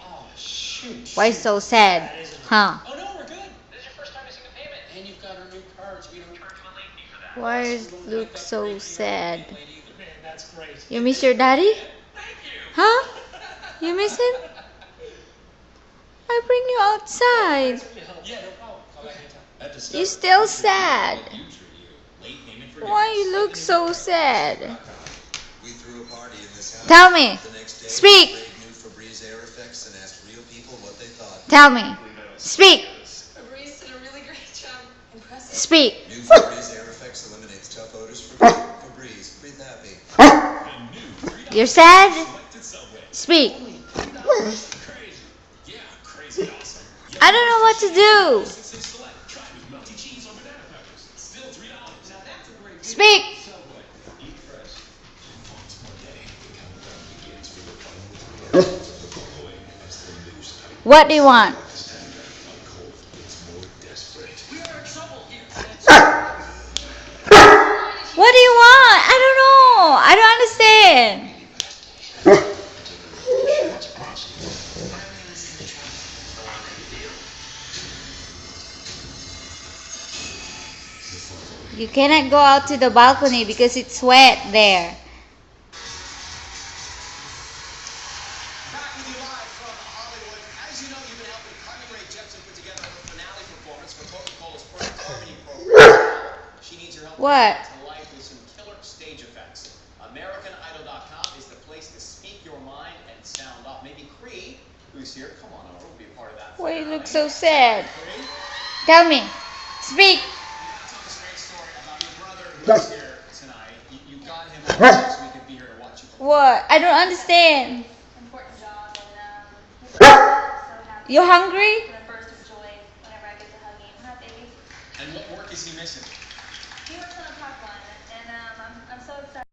Oh, shoot. Why so sad? Huh? Oh, no, we're good. This is your first time missing a payment. And you've got our new cards. We don't charge you a late fee for that. Why does Luke so sad? Man, that's great. You miss your daddy? Thank you. Huh? You miss him? I bring you outside. Yeah, no problem. Call back anytime. You still sad. Why you look so sad? We threw a party in this house. Tell me. The next day, Speak. Craig knew Febreze Air Effects and asked real people what they thought. Tell me. Speak. Febreze did a really great job. Impressive. Speak. New Febreze Air Effects eliminates tough odors for Febreze. Breathe happy. You're sad? Speak. I don't know what to do. Speak. What do you want? What do you want? I don't know. I don't understand. You cannot go out to the balcony because it's wet there. Back with you live from Hollywood. As you know, you've been helping Carly Rae Jepsen put together her finale performance for Coca-Cola's Perfect Harmony program. She needs your help What? to life with some killer stage effects. AmericanIdol.com is the place to speak your mind and sound off. Maybe Cree, who's here, come on over, will be a part of that. Why you look so sad? Tell me. Speak. Tell us a great story about your brother who's here tonight. You got him over so we could be here to watch you perform. What? I don't understand. Important job, and he's so happy. You hungry? A burst of joy whenever I get to hug him. Huh, baby? And what work is he missing? He works on a pipeline, and I'm so excited.